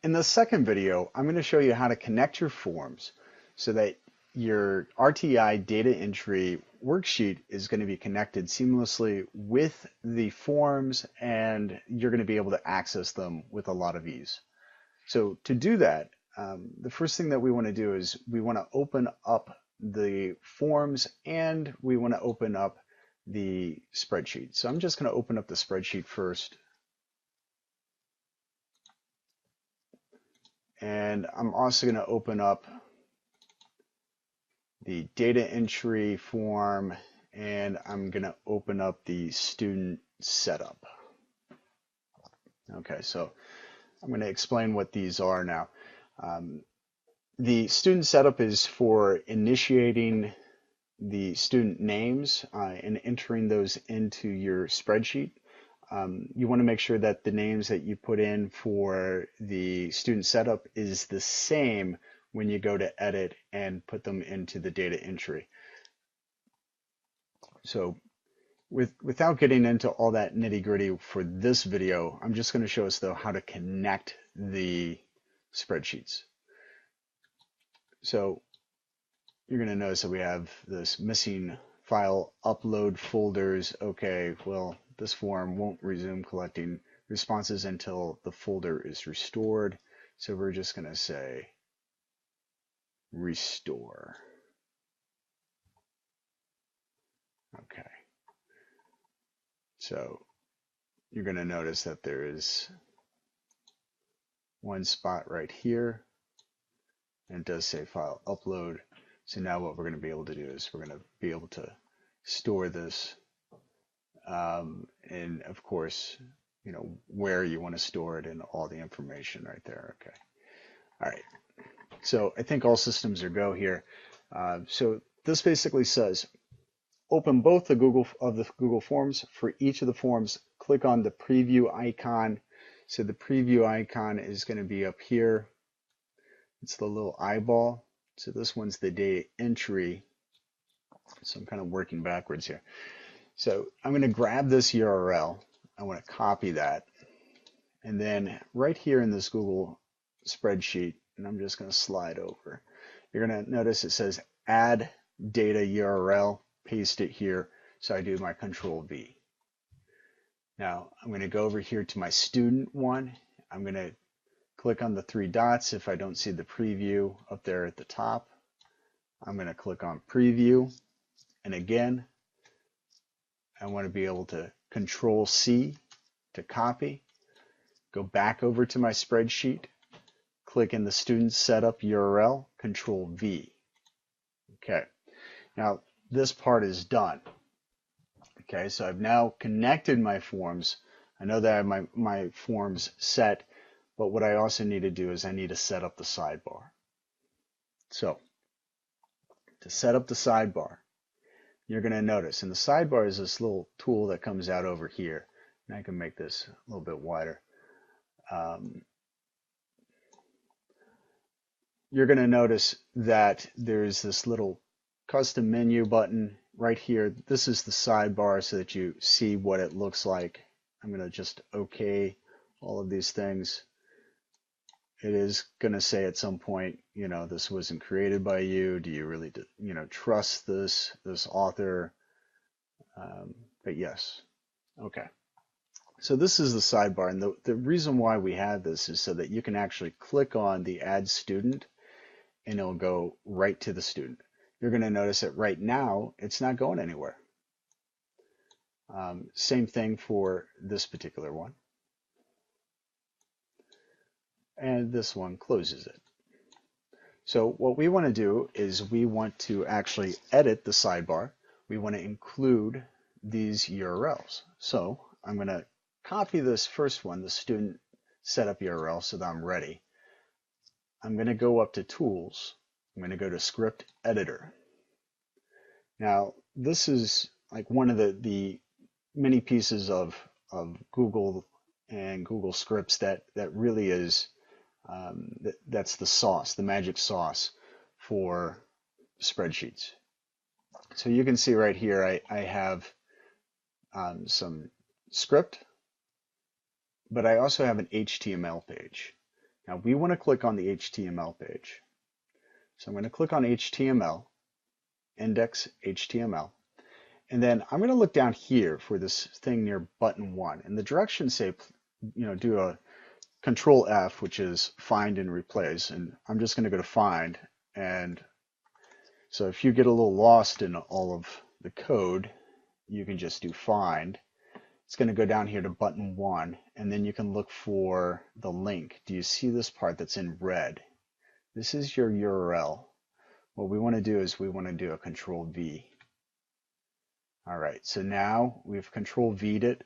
In the second video, I'm going to show you how to connect your forms so that your RTI data entry worksheet is going to be connected seamlessly with the forms, and you're going to be able to access them with a lot of ease. So to do that, the first thing that we want to do is we want to open up the forms and we want to open up the spreadsheet. So I'm just going to open up the spreadsheet first. And I'm also going to open up the data entry form, and I'm going to open up the student setup. Okay, so I'm going to explain what these are now. The student setup is for initiating the student names and entering those into your spreadsheet. You want to make sure that the names that you put in for the student setup is the same when you go to edit and put them into the data entry. So without getting into all that nitty-gritty for this video, I'm just going to show us though how to connect the spreadsheets. So you're going to notice that we have this missing file upload folders. Okay, well, this form won't resume collecting responses until the folder is restored. So we're just going to say restore. Okay. So you're going to notice that there is one spot right here, and it does say file upload. So now what we're going to be able to do is we're going to be able to store this, and of course, you know, where you want to store it and all the information right there. Okay. All right. So I think all systems are go here. So this basically says, open both the Google Forms. For each of the forms, click on the preview icon. So the preview icon is going to be up here. It's the little eyeball. So this one's the data entry. So I'm kind of working backwards here. So I'm going to grab this URL. I want to copy that. And then right here in this Google spreadsheet, and I'm just going to slide over, you're going to notice it says add data URL, paste it here. So I do my Control V. Now I'm going to go over here to my student one. I'm going to click on the three dots. If I don't see the preview up there at the top, I'm going to click on preview. And again, I want to be able to Control C to copy, go back over to my spreadsheet, click in the student setup URL, Control V. Okay, now this part is done. Okay, so I've now connected my forms. I know that I have my forms set, but what I also need to do is I need to set up the sidebar. So to set up the sidebar, you're going to notice, and the sidebar is this little tool that comes out over here. And I can make this a little bit wider. You're going to notice that there's this little custom menu button right here. This is the sidebar so that you see what it looks like. I'm going to just OK all of these things. It is going to say at some point, you know, this wasn't created by you. Do you really, you know, trust this author? But yes. Okay. So this is the sidebar, and the reason why we have this is so that you can actually click on the add student and it'll go right to the student. You're going to notice that right now it's not going anywhere. Same thing for this particular one. And this one closes it. So what we want to do is we want to actually edit the sidebar. We want to include these URLs. So I'm going to copy this first one, the student setup URL, so that I'm ready. I'm going to go up to Tools. I'm going to go to Script Editor. Now, this is like one of the many pieces of Google and Google Scripts that really is that's the sauce, the magic sauce for spreadsheets. So you can see right here I have some script, but I also have an HTML page. Now we want to click on the HTML page. So I'm going to click on HTML, index HTML, and then I'm going to look down here for this thing near button 1. And the directions say, do a Control F, which is find and replace. And I'm just going to go to find. And so if you get a little lost in all of the code, you can just do find. It's going to go down here to button 1, and then you can look for the link. Do you see this part that's in red? This is your URL. What we want to do is we want to do a Control V. All right, so now we've Control V'd it.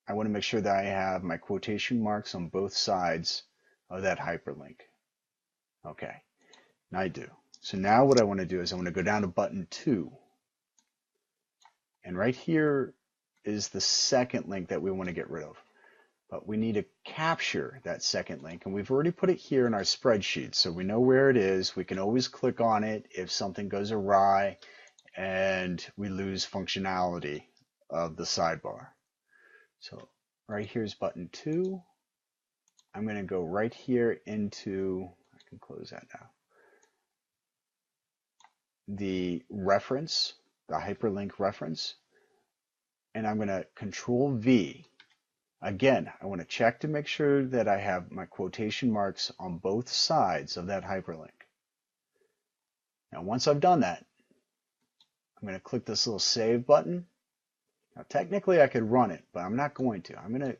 I want to make sure that I have my quotation marks on both sides of that hyperlink. Okay, now I do. So now what I want to do is I want to go down to button 2. And right here is the second link that we want to get rid of. But we need to capture that second link, and we've already put it here in our spreadsheet, so we know where it is. We can always click on it if something goes awry and we lose functionality of the sidebar. So right here's button 2. I'm going to go right here into, I can close that now, the reference, the hyperlink reference, and I'm going to Control V. Again, I want to check to make sure that I have my quotation marks on both sides of that hyperlink. Now, once I've done that, I'm going to click this little save button. Now, technically, I could run it, but I'm not going to. I'm going to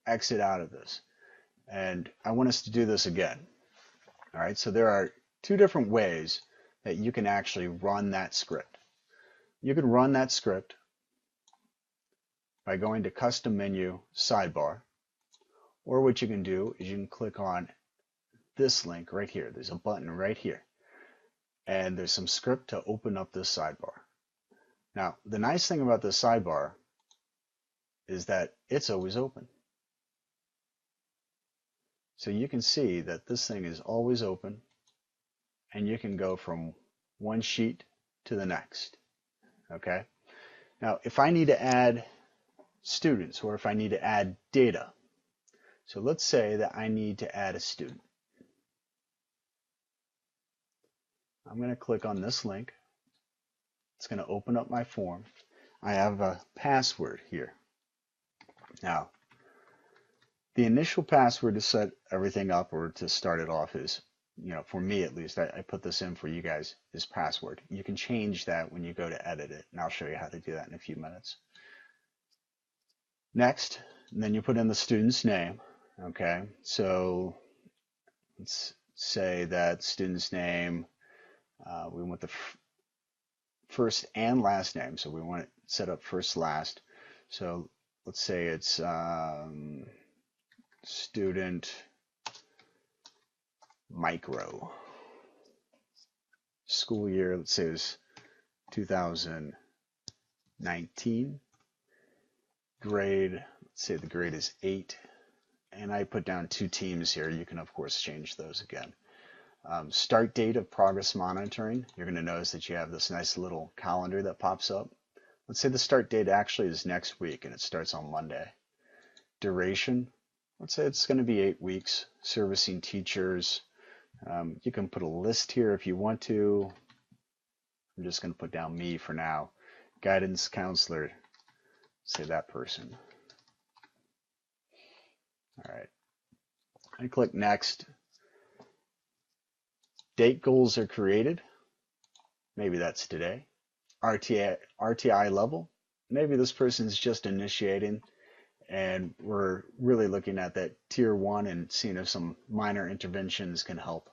exit out of this. And I want us to do this again. All right, so there are 2 different ways that you can actually run that script. You can run that script by going to Custom Menu, Sidebar, or what you can do is you can click on this link right here. There's a button right here, and there's some script to open up this sidebar. Now, the nice thing about this sidebar is that it's always open. So you can see that this thing is always open, and you can go from one sheet to the next. Okay? Now, if I need to add students, or if I need to add data. So let's say that I need to add a student. I'm going to click on this link. It's going to open up my form. I have a password here. Now, the initial password to set everything up or to start it off is, for me at least, I put this in for you guys, is password. You can change that when you go to edit it, and I'll show you how to do that in a few minutes. Next, and then you put in the student's name. Okay, so let's say that student's name, we want the first and last name, so we want it set up first, last. So let's say it's student micro. School year, let's say is 2019. Grade, let's say the grade is 8, and I put down 2 teams here. You can of course change those again. Start date of progress monitoring. You're going to notice that you have this nice little calendar that pops up. Let's say the start date actually is next week and it starts on Monday. Duration, let's say it's going to be 8 weeks. Servicing teachers, you can put a list here if you want to. I'm just going to put down me for now. Guidance counselor, say that person. All right. I click next. Date goals are created. Maybe that's today. RTI level. Maybe this person's just initiating and we're really looking at that tier 1 and seeing if some minor interventions can help.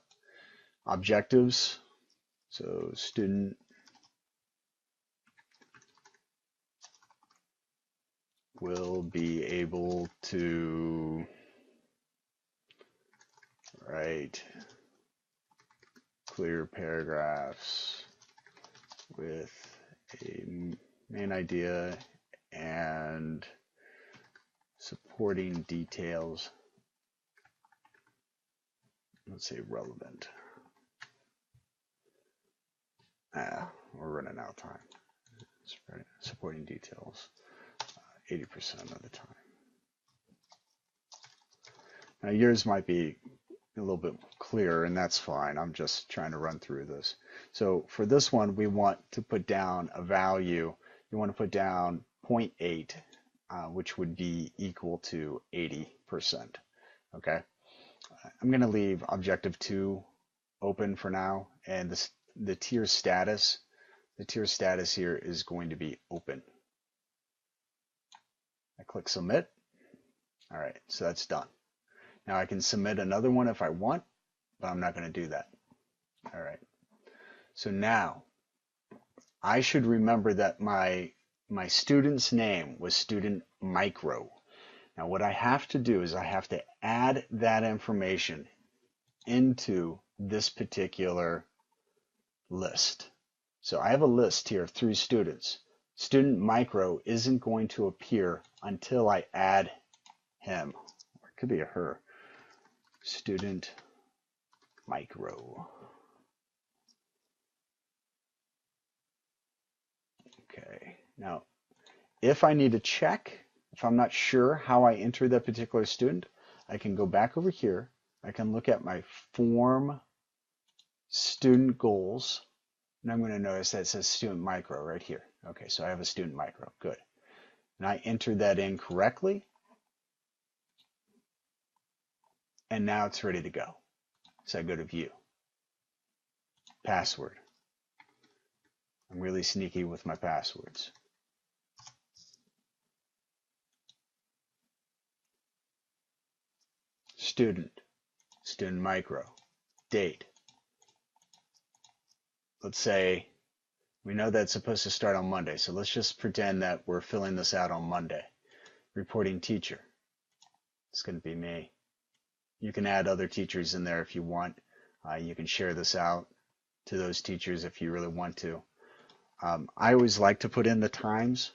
Objectives. So student will be able to write clear paragraphs with a main idea and supporting details. Let's say relevant. We're running out of time. Supporting details 80% of the time. Now yours might be a little bit clearer, and that's fine. I'm just trying to run through this. So for this one, we want to put down a value. You want to put down 0.8, which would be equal to 80%. Okay. I'm going to leave objective 2 open for now, and the tier status here is going to be open. I click submit. All right, so that's done. Now I can submit another one if I want, but I'm not going to do that. All right. So now I should remember that my student's name was student micro. Now what I have to do is I have to add that information into this particular list. So I have a list here of 3 students. Student micro isn't going to appear until I add him. Or it could be a her. Student micro. Okay. Now, if I need to check, if I'm not sure how I enter that particular student, I can go back over here. I can look at my form student goals, and I'm going to notice that it says student micro right here. Okay, so I have a student micro. Good. And I entered that in correctly, and now it's ready to go. So I go to view. Password. I'm really sneaky with my passwords. Student, student micro, date. Let's say we know that's supposed to start on Monday, so let's just pretend that we're filling this out on Monday. Reporting teacher. It's going to be me. You can add other teachers in there if you want. You can share this out to those teachers if you really want to. I always like to put in the times.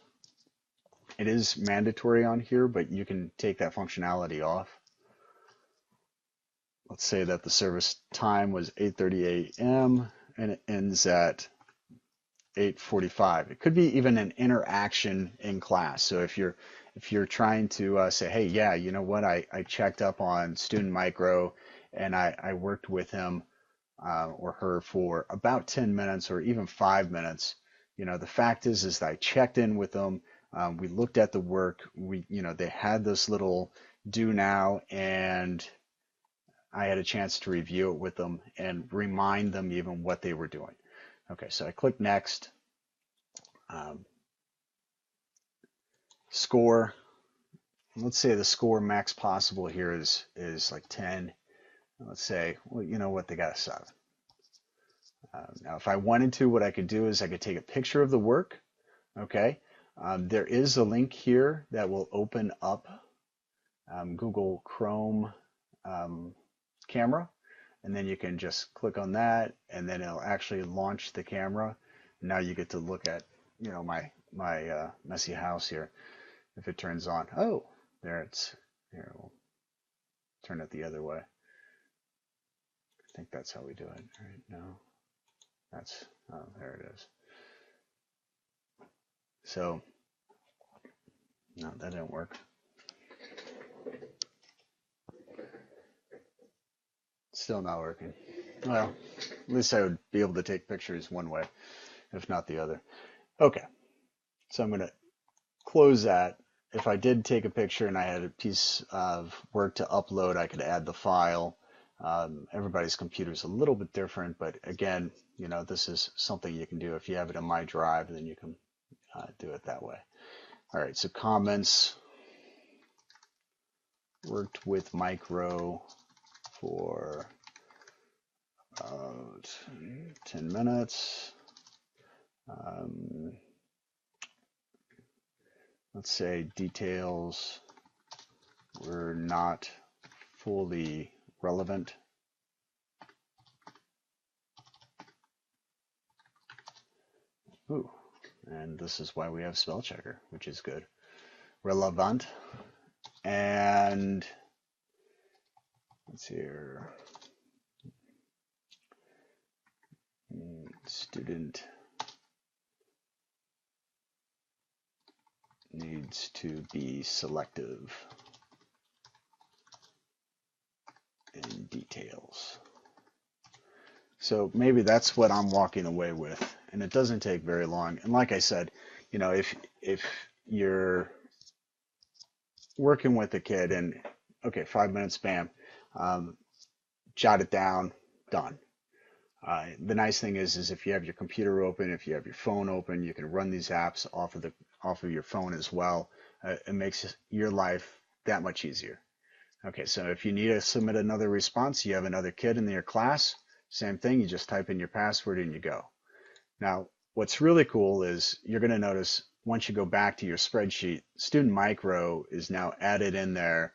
It is mandatory on here, but you can take that functionality off. Let's say that the service time was 8:30 a.m. and it ends at 8:45. It could be even an interaction in class. So if you're trying to say, hey, yeah, you know what, I checked up on student micro and I worked with him or her for about 10 minutes or even 5 minutes. You know, the fact is that I checked in with them. We looked at the work. They had this little do now, and I had a chance to review it with them and remind them even what they were doing. Okay, so I click next. Score. Let's say the score max possible here is like 10. Let's say, well, you know what, they got a 7. Now, if I wanted to, what I could do is I could take a picture of the work. Okay, there is a link here that will open up Google Chrome camera, and then you can just click on that, and then it'll actually launch the camera. Now you get to look at, you know, my messy house here. If it turns on, oh, there it's here. We'll turn it the other way. I think that's how we do it. Right? No, that's there it is. So no, that didn't work. Still not working. Well, at least I would be able to take pictures one way, if not the other. Okay, so I'm going to close that. If I did take a picture and I had a piece of work to upload, I could add the file. Everybody's computer is a little bit different, but again, you know, this is something you can do. If you have it in My Drive, then you can do it that way. All right, so comments. Worked with micro for about 10 minutes. Let's say details were not fully relevant. Ooh, and this is why we have spell checker, which is good. Relevant. And let's see here. Student needs to be selective in details. So maybe that's what I'm walking away with, and it doesn't take very long. And like I said, you know, if you're working with a kid and okay, 5 minutes, bam, um, jot it down, done. The nice thing is if you have your computer open, if you have your phone open, you can run these apps off of your phone as well. It makes your life that much easier. Okay, so if you need to submit another response, you have another kid in your class, same thing, you just type in your password and you go. Now, what's really cool is you're going to notice once you go back to your spreadsheet, Student Micro is now added in there.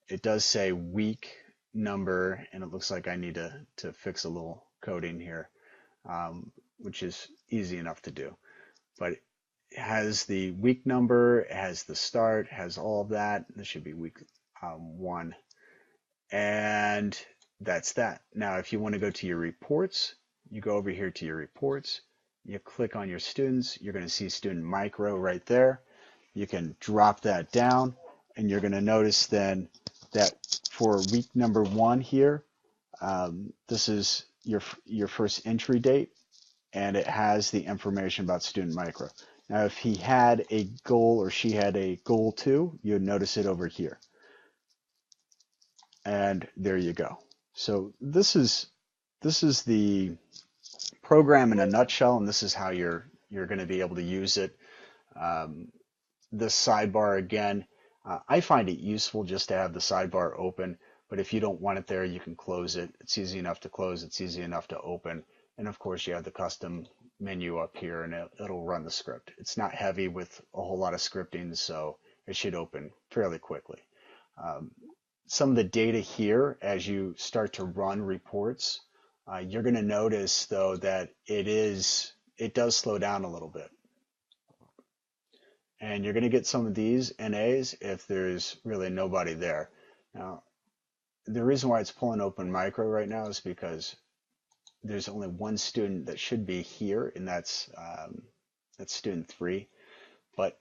It does say week number, and it looks like I need to fix a little coding here, which is easy enough to do. But it has the week number, it has the start, has all of that. This should be week 1. And that's that. Now, if you want to go to your reports, you go over here to your reports, you click on your students, you're going to see Student Micro right there. You can drop that down, and you're going to notice then that for week number 1 here, this is your first entry date, and it has the information about Student Micro. Now, if he had a goal or she had a goal 2, you would notice it over here. And there you go. So this is the program in a nutshell, and this is how you're going to be able to use it. This sidebar again, I find it useful just to have the sidebar open, but if you don't want it there, you can close it. It's easy enough to close, it's easy enough to open, and of course you have the custom menu up here and it'll run the script. It's not heavy with a whole lot of scripting, so it should open fairly quickly. Some of the data here, as you start to run reports, you're going to notice though that it does slow down a little bit. And you're going to get some of these NAs if there's really nobody there. Now, the reason why it's pulling open micro right now is because there's only one student that should be here, and that's student 3. But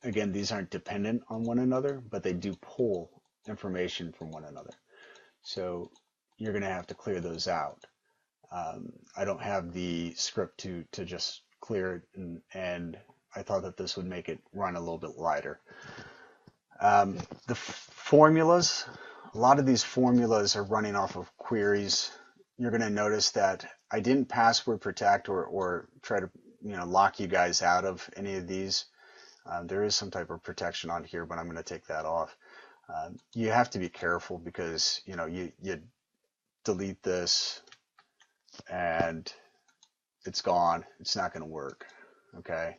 again, these aren't dependent on one another, but they do pull information from one another. So you're going to have to clear those out. I don't have the script to just clear it, and I thought that this would make it run a little bit lighter. The formulas, a lot of these formulas are running off of queries. You're going to notice that I didn't password protect or try to lock you guys out of any of these. There is some type of protection on here, but I'm going to take that off. You have to be careful because you delete this and it's gone. It's not going to work. Okay,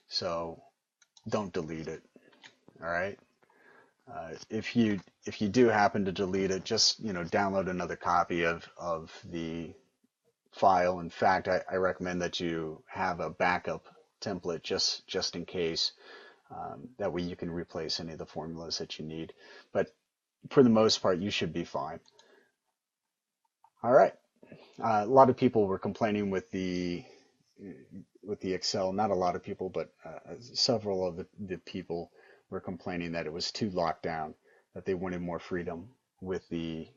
so don't delete it. All right. If you do happen to delete it, just download another copy of the file. In fact, I recommend that you have a backup template just in case. That way you can replace any of the formulas that you need. But for the most part, you should be fine. All right. A lot of people were complaining with the Excel. Not a lot of people, but several of the people were complaining that it was too locked down, that they wanted more freedom with the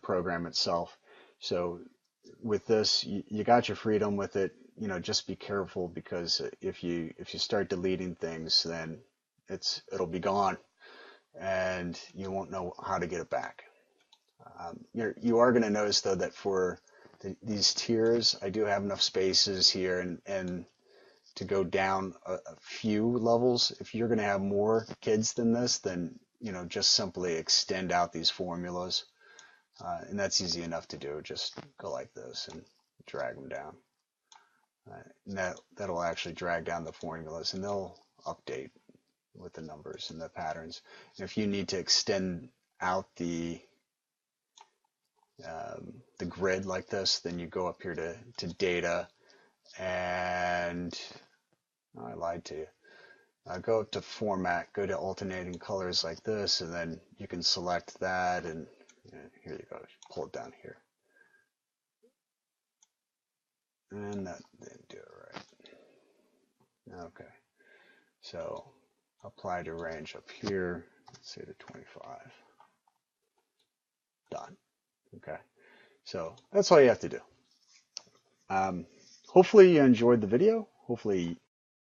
program itself. So with this, you got your freedom with it. Just be careful, because if you start deleting things, then it'll be gone, and you won't know how to get it back. You are going to notice though that for these tiers, I do have enough spaces here and to go down a few levels. If you're going to have more kids than this, then just simply extend out these formulas, and that's easy enough to do. Just go like this and drag them down. And that'll actually drag down the formulas, and they'll update with the numbers and the patterns. And if you need to extend out the grid like this, then you go up here to data, and I lied to you. Go up to format, go to alternating colors like this, and then you can select that, and here you go, pull it down here. And that didn't do it right. Okay, so apply to range up here, let's say to 25. done. Okay, so that's all you have to do. Hopefully you enjoyed the video. Hopefully